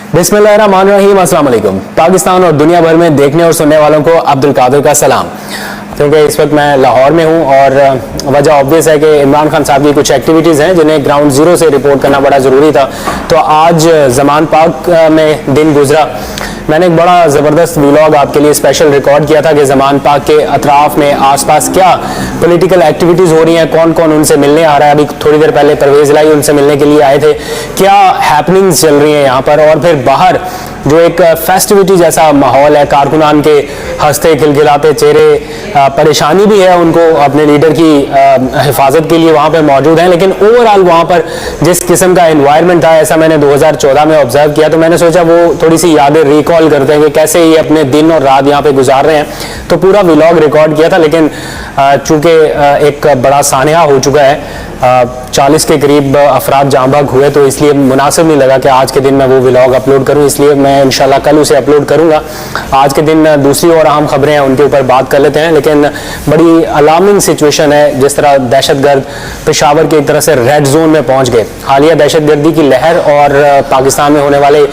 बिस्मिल्लाहिर्रहमानिर्रहीम, अस्सलाम वालेकुम। पाकिस्तान और दुनिया भर में देखने और सुनने वालों को अब्दुल कादिर का सलाम। क्योंकि इस वक्त मैं लाहौर में हूँ और वजह ऑब्वियस है कि इमरान खान साहब की कुछ एक्टिविटीज़ हैं जिन्हें ग्राउंड ज़ीरो से रिपोर्ट करना बड़ा ज़रूरी था। तो आज ज़मान पाक में दिन गुजरा, मैंने एक बड़ा ज़बरदस्त व्लॉग आपके लिए स्पेशल रिकॉर्ड किया था कि ज़मान पाक के अतराफ़ में आसपास क्या पॉलिटिकल एक्टिविटीज़ हो रही हैं, कौन कौन उनसे मिलने आ रहा है। अभी थोड़ी देर पहले परवेज़ इलाही उनसे मिलने के लिए आए थे, क्या हैपनिंग्स चल रही हैं यहाँ पर। और फिर बाहर जो एक फेस्टिविटी जैसा माहौल है, कारकुनान के हंसते खिलखिलाते चेहरे, परेशानी भी है उनको अपने लीडर की हिफाजत के लिए वहाँ पर मौजूद हैं, लेकिन ओवरऑल वहाँ पर जिस किस्म का एनवायरनमेंट था, ऐसा मैंने 2014 में ऑब्जर्व किया। तो मैंने सोचा वो थोड़ी सी यादें रिकॉल करते हैं कि कैसे ये अपने दिन और रात यहाँ पे गुजार रहे हैं। तो पूरा व्लॉग रिकॉर्ड किया था, लेकिन चूंकि एक बड़ा सान्या हो चुका है, 40 के करीब अफराद जाँ बहक हुए, तो इसलिए मुनासिब नहीं लगा कि आज के दिन मैं वो व्लॉग अपलोड करूं। इसलिए मैं इंशाल्लाह कल उसे अपलोड करूंगा। आज के दिन दूसरी और अहम खबरें हैं, उनके ऊपर बात कर लेते हैं। लेकिन बड़ी अलार्मिंग सिचुएशन है, जिस तरह दहशतगर्द पेशावर की एक तरह से रेड जोन में पहुंच गए। हालिया दहशतगर्दी की लहर और पाकिस्तान में होने वाले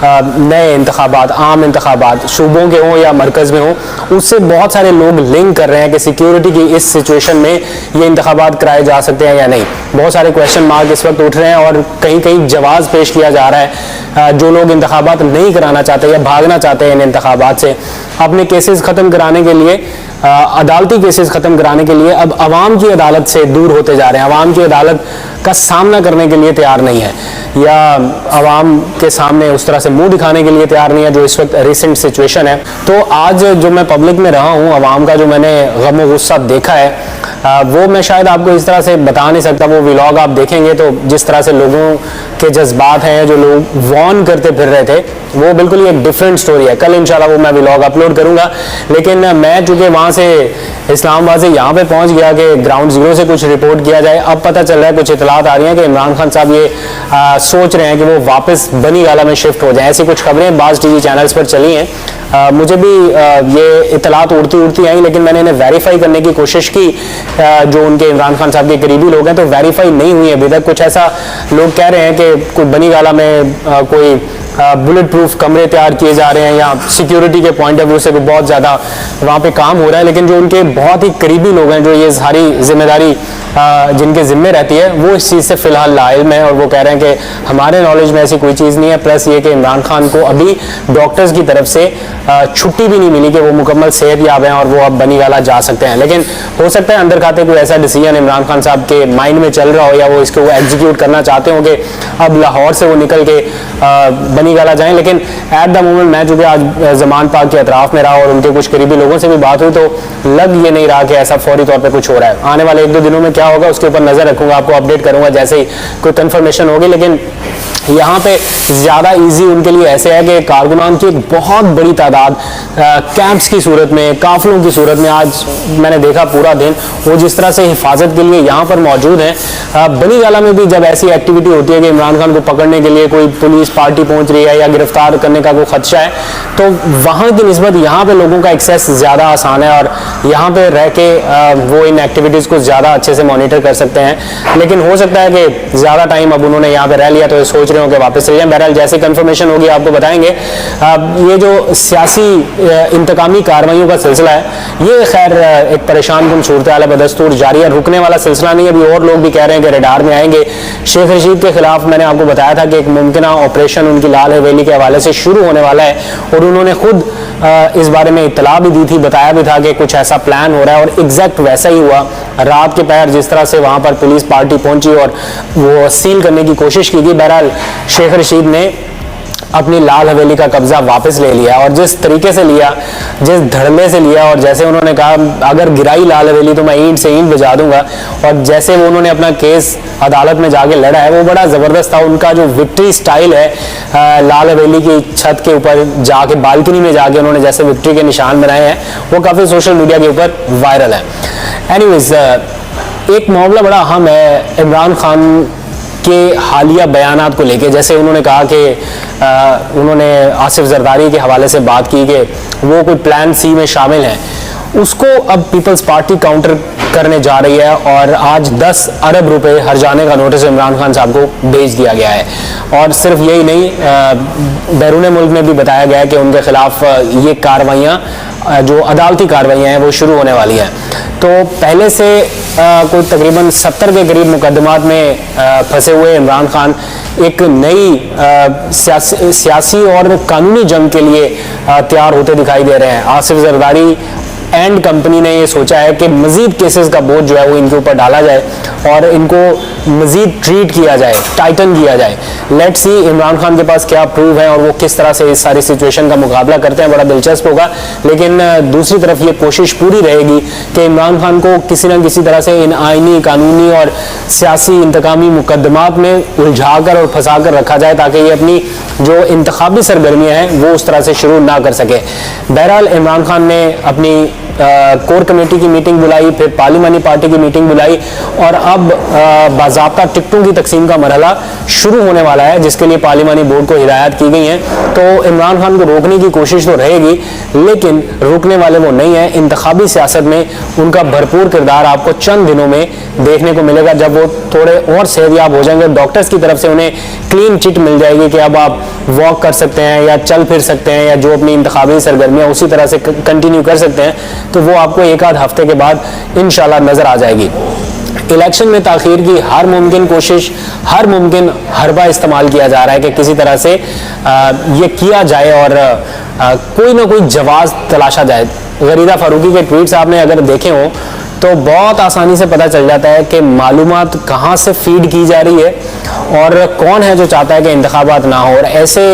नए इंतखाबात, आम इंतखाबात सूबों के हों या मरकज़ में हों, उससे बहुत सारे लोग लिंक कर रहे हैं कि सिक्योरिटी की इस सिचुएशन में ये इंतखाबात कराए जा सकते हैं या नहीं। बहुत सारे क्वेश्चन मार्क इस वक्त उठ रहे हैं और कहीं कहीं जवाब पेश किया जा रहा है। जो लोग इंतखाबात नहीं कराना चाहते या भागना चाहते हैं इन इंतखाबात से, अपने केसेस ख़त्म कराने के लिए, अदालती केसेस ख़त्म कराने के लिए अब अवाम की अदालत से दूर होते जा रहे हैं, अवाम की अदालत का सामना करने के लिए तैयार नहीं है, या अवाम के सामने उस तरह से मुंह दिखाने के लिए तैयार नहीं है, जो इस वक्त रिसेंट सिचुएशन है। तो आज जो मैं पब्लिक में रहा हूँ, अवाम का जो मैंने गम और गुस्सा देखा है, वो मैं शायद आपको इस तरह से बता नहीं सकता। वो व्लॉग आप देखेंगे तो जिस तरह से लोगों के जज्बात हैं, जो लोग वॉर्न करते फिर रहे थे, वो बिल्कुल ही एक डिफरेंट स्टोरी है। कल इंशाल्लाह वो मैं व्लॉग अपलोड करूंगा। लेकिन मैं चूंकि वहाँ से इस्लामाबाद से यहाँ पे पहुँच गया कि ग्राउंड जीरो से कुछ रिपोर्ट किया जाए, अब पता चल रहा है, कुछ इतलात आ रही हैं कि इमरान खान साहब ये सोच रहे हैं कि वो वापस बनी गाला में शिफ्ट हो जाए। ऐसी कुछ खबरें बाज़ टीवी चैनल्स पर चली हैं। मुझे भी ये इतलात उड़ती उड़ती आई, लेकिन मैंने इन्हें वेरीफाई करने की कोशिश की। जो उनके इमरान खान साहब के करीबी लोग हैं, तो वेरीफाई नहीं हुई अभी तक। कुछ ऐसा लोग कह रहे हैं कि कोई बनी गाला में कोई बुलेट प्रूफ कमरे तैयार किए जा रहे हैं, या सिक्योरिटी के पॉइंट ऑफ व्यू से भी बहुत ज़्यादा वहाँ पे काम हो रहा है। लेकिन जो उनके बहुत ही करीबी लोग हैं, जो ये सारी जिम्मेदारी जिनके ज़िम्मे रहती है, वो इस चीज़ से फ़िलहाल लाइल्म है और वो कह रहे हैं कि हमारे नॉलेज में ऐसी कोई चीज़ नहीं है। प्लस ये कि इमरान खान को अभी डॉक्टर्स की तरफ से छुट्टी भी नहीं मिली कि वो मुकम्मल सेहतयाब हैं और वो अब बनी गाला जा सकते हैं। लेकिन हो सकता है अंदर खाते कोई ऐसा डिसीजन इमरान खान साहब के माइंड में चल रहा हो, या वो इसको वो एग्जीक्यूट करना चाहते हो कि अब लाहौर से वो निकल के बनी गाला जाएं। लेकिन एट द मोमेंट मैं चूँकि आज ज़मान पाक के अतराफ़ में रहा और उनके कुछ करीबी लोगों से भी बात हुई, तो लग ये नहीं रहा कि ऐसा फौरी तौर पर कुछ हो रहा है। आने वाले 1-2 दिनों में क्या होगा उसके ऊपर नजर रखूंगा, आपको अपडेट करूंगा जैसे ही कोई कंफर्मेशन होगी। लेकिन यहाँ पे ज़्यादा इजी उनके लिए ऐसे है कि कारकुनान की एक बहुत बड़ी तादाद कैंप्स की सूरत में, काफिलों की सूरत में, आज मैंने देखा पूरा दिन वो जिस तरह से हिफाजत के लिए यहाँ पर मौजूद हैं। बनी गाला में भी जब ऐसी एक्टिविटी होती है कि इमरान खान को पकड़ने के लिए कोई पुलिस पार्टी पहुँच रही है या गिरफ्तार करने का कोई खदशा है, तो वहाँ की निस्बत यहाँ पे लोगों का एक्सेस ज़्यादा आसान है और यहाँ पे रह के वो इन एक्टिविटीज़ को ज़्यादा अच्छे से मॉनिटर कर सकते हैं। लेकिन हो सकता है कि ज़्यादा टाइम अब उन्होंने यहाँ पे रह लिया तो सोच रहे हो कि वापस चले जाएं। बहरहाल जैसे कंफर्मेशन होगी आपको बताएंगे। ये जो सियासी इंतकामी कार्रवाइयों का सिलसिला है, ये खैर एक परेशान कुन सूरत हाल बदस्तूर जारी है, रुकने वाला सिलसिला नहीं है। अभी और लोग भी कह रहे हैं कि रडार में आएंगे। शेख रशीद के खिलाफ मैंने आपको बताया था कि एक मुमकिन ऑपरेशन उनकी लाल हवेली के हवाले से शुरू होने वाला है और उन्होंने खुद इस बारे में इत्तला भी दी थी, बताया भी था कि कुछ ऐसा प्लान हो रहा है और एग्जैक्ट वैसा ही हुआ। रात के पैर जिस तरह से वहाँ पर पुलिस पार्टी पहुंची और वो सील करने की कोशिश की थी, बहरहाल शेख रशीद ने अपनी लाल हवेली का कब्जा वापस ले लिया और जिस तरीके से लिया, जिस धड़ल्ले से लिया, और जैसे उन्होंने कहा अगर गिराई लाल हवेली तो मैं ईंट से ईंट बजा दूंगा, और जैसे वो उन्होंने अपना केस अदालत में जाके लड़ा है, वो बड़ा ज़बरदस्त था। उनका जो विक्ट्री स्टाइल है, लाल हवेली की छत के ऊपर जाके, बालकनी में जाके उन्होंने जैसे विक्ट्री के निशान बनाए हैं, वो काफ़ी सोशल मीडिया के ऊपर वायरल है। एनीवेज, एक मामला बड़ा अहम है इमरान खान के हालिया बयानात को लेके। जैसे उन्होंने कहा कि उन्होंने आसिफ जरदारी के हवाले से बात की कि वो कोई प्लान सी में शामिल हैं, उसको अब पीपल्स पार्टी काउंटर करने जा रही है और आज 10 अरब रुपए हर्जाने का नोटिस इमरान खान साहब को भेज दिया गया है। और सिर्फ यही नहीं, बैरून मुल्क में भी बताया गया है कि उनके खिलाफ ये कार्रवाइयाँ, जो अदालती कार्रवाइयाँ हैं, वो शुरू होने वाली हैं। तो पहले से कोई तकरीबन 70 के करीब मुकदमात में फंसे हुए इमरान खान एक नई सियासी और कानूनी जंग के लिए तैयार होते दिखाई दे रहे हैं। आसिफ जरदारी एंड कंपनी ने ये सोचा है कि मजीद केसेस का बोझ जो है वो इनके ऊपर डाला जाए और इनको मजीद ट्रीट किया जाए, टाइटन किया जाए। लेट्स सी इमरान खान के पास क्या प्रूव है और वो किस तरह से इस सारी सिचुएशन का मुकाबला करते हैं, बड़ा दिलचस्प होगा। लेकिन दूसरी तरफ ये कोशिश पूरी रहेगी कि इमरान खान को किसी न किसी तरह से इन आईनी, कानूनी और सियासी इंतकामी मुकदमात में उलझा कर और फंसा कर रखा जाए ताकि ये अपनी जो इंतखाबी सरगर्मियाँ हैं वो उस तरह से शुरू ना कर सके। बहरहाल इमरान खान ने अपनी कोर कमेटी की मीटिंग बुलाई, फिर पार्लिमानी पार्टी की मीटिंग बुलाई और अब बाज़ाब्ता टिकटों की तकसीम का मरहला शुरू होने वाला है, जिसके लिए पार्लिमानी बोर्ड को हिदायत की गई है। तो इमरान खान को रोकने की कोशिश तो रहेगी, लेकिन रुकने वाले वो नहीं है। इंतखाबी सियासत में उनका भरपूर किरदार आपको चंद दिनों में देखने को मिलेगा, जब वो थोड़े और सेहतयाब हो जाएंगे। डॉक्टर्स की तरफ से उन्हें क्लीन चिट मिल जाएगी कि अब आप वॉक कर सकते हैं या चल फिर सकते हैं या जो अपनी इंतखाबी सरगर्मियाँ उसी तरह से कंटिन्यू कर सकते हैं, तो वो आपको एक आध हफ्ते के बाद इंशाल्लाह नजर आ जाएगी। इलेक्शन में ताखीर की हर मुमकिन कोशिश, हर मुमकिन हरबा इस्तेमाल किया जा रहा है कि किसी तरह से ये किया जाए और कोई ना कोई जवाब तलाशा जाए। गरीदा फारूकी के ट्वीट्स आपने अगर देखे हो तो बहुत आसानी से पता चल जाता है कि मालूमात कहाँ से फीड की जा रही है और कौन है जो चाहता है कि इंतखाबात ना हो। और ऐसे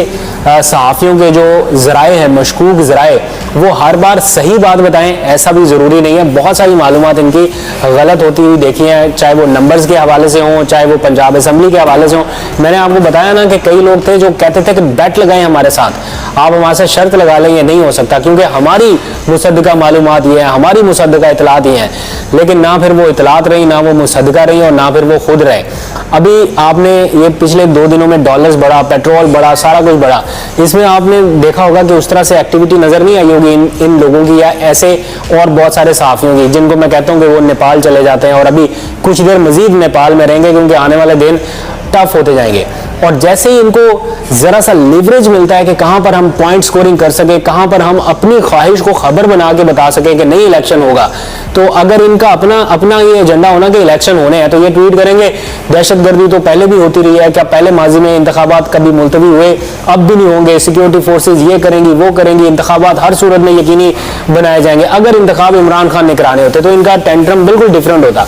सहाफ़ियों के जो ज़राए हैं, मशकूक ज़राए, वो हर बार सही बात बताएं ऐसा भी ज़रूरी नहीं है। बहुत सारी मालूमात इनकी गलत होती हुई देखी है, चाहे वो नंबर्स के हवाले से हों, चाहे वो पंजाब असम्बली के हवाले से हों। मैंने आपको बताया ना कि कई लोग थे जो कहते थे कि बैट लगाएं हमारे साथ, आप हमारे साथ शर्त लगा लें, ये नहीं हो सकता क्योंकि हमारी मुसद्दका मालूमात ये है, हमारी मुसद्दका इतलात ये हैं। लेकिन ना फिर वो इतलात रही, ना वो मुसद्दका रही और ना फिर वो खुद रहे। अभी आपने ये पिछले 2 दिनों में डॉलर्स बढ़ा, पेट्रोल बढ़ा, सारा कुछ बढ़ा, इसमें आपने देखा होगा कि उस तरह से एक्टिविटी नजर नहीं आई होगी इन लोगों की या ऐसे और बहुत सारे सहाफ़ियों की, जिनको मैं कहता हूँ कि वो नेपाल चले जाते हैं और अभी कुछ देर मजीद नेपाल में रहेंगे क्योंकि आने वाले दिन टफ होते जाएंगे। और जैसे ही इनको जरा सा लिवरेज मिलता है कि कहां पर हम पॉइंट स्कोरिंग कर सके, कहां पर हम अपनी ख्वाहिश को खबर बना के बता सके कि नहीं इलेक्शन होगा, तो अगर इनका अपना ये एजेंडा होना कि इलेक्शन होने हैं, तो ये ट्वीट करेंगे दहशतगर्दी तो पहले भी होती रही है, क्या पहले माजी में इंतखाबात कभी मुलतवी हुए, अब भी नहीं होंगे, सिक्योरिटी फोर्सेज ये करेंगी वो करेंगी, इंतखाबात हर सूरत में यकीनी बनाए जाएंगे। अगर इंतखाब इमरान खान ने कराने होते तो इनका टेंट्रम बिल्कुल डिफरेंट होता।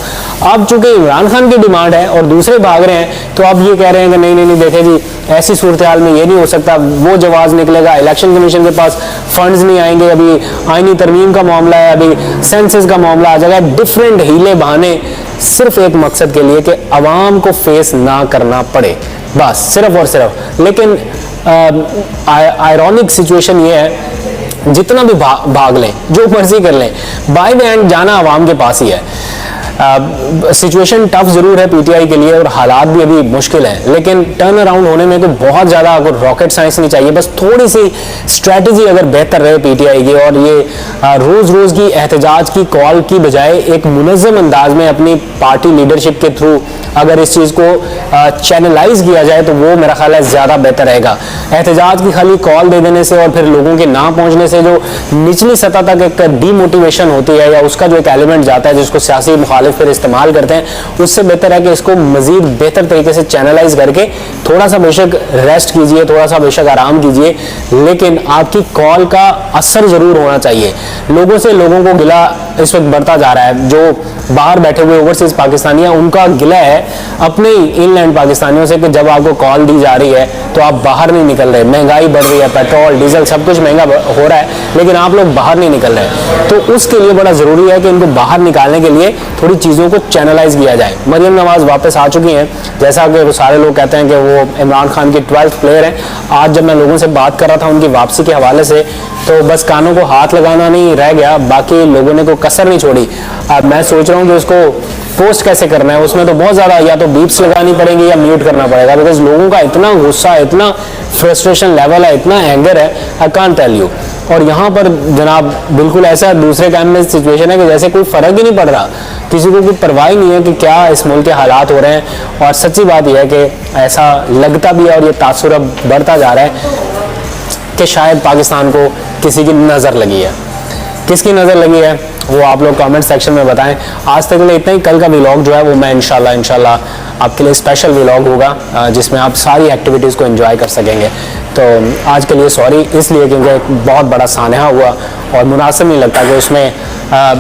अब चूंकि इमरान खान की डिमांड है और दूसरे भाग रहे हैं, तो अब ये कह रहे हैं कि नहीं देखे जी ऐसी सूरत हाल में ये नहीं हो सकता, वो जवाब निकलेगा, इलेक्शन कमीशन के पास फंड्स नहीं आएंगे, अभी आईनी तरमीम का मामला है, अभी सेंसस का मामला आ जाएगा। डिफरेंट हीले बहाने सिर्फ एक मकसद के लिए कि अवाम को फेस ना करना पड़े, बस सिर्फ और सिर्फ। लेकिन आयरॉनिक सिचुएशन ये है, जितना भी भाग लें, जो मर्जी कर लें, बाय द एंड जाना अवाम के पास ही है। सिचुएशन टफ जरूर है पीटीआई के लिए और हालात भी अभी मुश्किल है, लेकिन टर्न अराउंड होने में तो बहुत ज़्यादा रॉकेट साइंस नहीं चाहिए, बस थोड़ी सी स्ट्रेटजी अगर बेहतर रहे पीटीआई की और ये रोज़ रोज़ की एहतजाज की कॉल की बजाय एक मुनज़्ज़म अंदाज में अपनी पार्टी लीडरशिप के थ्रू अगर इस चीज़ को चैनलाइज किया जाए तो वो मेरा ख्याल है ज़्यादा बेहतर रहेगा। एहतजाज की खाली कॉल दे देने से और फिर लोगों के ना पहुँचने से जो निचली सतह तक एक डीमोटिवेशन होती है या उसका जो एक एलिमेंट जाता है जिसको सियासी मुखालिफ फिर इस्तेमाल करते हैं, उससे बेहतर है कि इसको मजीद बेहतर तरीके से चैनलाइज करके थोड़ा सा बेशक रेस्ट कीजिए, थोड़ा सा बेशक आराम कीजिए, लेकिन आपकी कॉल का असर जरूर होना चाहिए। लोगों को गिला इस वक्त बढ़ता जा रहा है, जो बाहर बैठे हुए ओवरसीज पाकिस्तानी हैं उनका गिला है अपने इनलैंड पाकिस्तानियों से कि जब आपको कॉल दी जा रही है तो आप बाहर नहीं निकल रहे, महंगाई बढ़ रही है, पेट्रोल डीजल सब कुछ महंगा हो रहा है, लेकिन आप लोग बाहर नहीं निकल रहे। तो उसके लिए बड़ा ज़रूरी है कि इनको बाहर निकालने के लिए थोड़ी चीज़ों को चैनलाइज किया जाए। मरियम नवाज वापस आ चुकी हैं, जैसा कि वो सारे लोग कहते हैं कि वो इमरान खान की 12th प्लेयर हैं। आज जब मैं लोगों से बात कर रहा था उनकी वापसी के हवाले से, तो बस कानों को हाथ लगाना नहीं रह गया, बाकी लोगों ने कोई कसर नहीं छोड़ी। अब मैं सोच रहा हूँ कि उसको इन्फोर्स कैसे करना है, उसमें तो बहुत ज़्यादा या तो बीप्स लगानी पड़ेंगी या म्यूट करना पड़ेगा, बिकॉज लोगों का इतना गुस्सा, इतना फ्रस्ट्रेशन लेवल है, इतना एंगर है, आई कांट टेल यू। और यहाँ पर जनाब बिल्कुल ऐसा दूसरे कैंप में सिचुएशन है कि जैसे कोई फ़र्क ही नहीं पड़ रहा, किसी को कोई परवाह ही नहीं है कि क्या इस मुल्क के हालात हो रहे हैं। और सच्ची बात यह है कि ऐसा लगता भी है और ये तासुर अब बढ़ता जा रहा है कि शायद पाकिस्तान को किसी की नज़र लगी है। किसकी नज़र लगी है वो आप लोग कमेंट सेक्शन में बताएं। आज तक के लिए इतना ही। कल का व्लॉग जो है वो मैं इंशाल्लाह आपके लिए स्पेशल व्लॉग होगा जिसमें आप सारी एक्टिविटीज़ को एंजॉय कर सकेंगे। तो आज के लिए सॉरी इसलिए क्योंकि एक बहुत बड़ा सानहा हुआ और मुनासिब नहीं लगता कि उसमें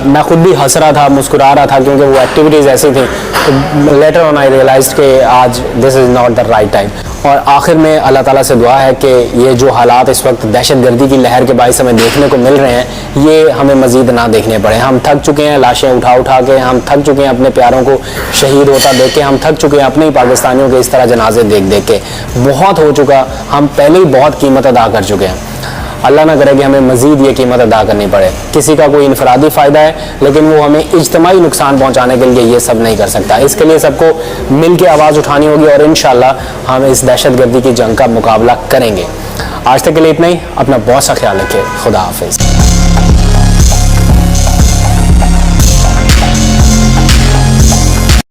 मैं खुद भी हंस रहा था, मुस्कुरा रहा था क्योंकि वो एक्टिविटीज़ ऐसी थी। तो लेटर ऑन आई रियलाइज्ड कि आज this is not the right time. और आखिर में अल्लाह ताला से दुआ है कि ये जो हालात इस वक्त दहशतगर्दी की लहर के बायस हमें देखने को मिल रहे हैं ये हमें मज़ीद ना देखने पड़े। हम थक चुके हैं लाशें उठा के, हम थक चुके हैं अपने प्यारों को शहीद होता देख के, हम थक चुके हैं अपने ही पाकिस्तानियों के इस तरह जनाजे देख के। बहुत हो चुका, हम पहले ही बहुत कीमत अदा कर चुके हैं। अल्लाह ना करे कि हमें मज़ीद ये कीमत अदा करनी पड़े। किसी का कोई इनफरादी फ़ायदा है लेकिन वो हमें इज्तिमाई नुकसान पहुंचाने के लिए ये सब नहीं कर सकता। इसके लिए सबको मिल के आवाज़ उठानी होगी और इंशाअल्लाह हम इस दहशतगर्दी की जंग का मुकाबला करेंगे। आज तक के लिए इतना ही। अपना बहुत सा ख्याल रखिए। खुदा हाफिज़।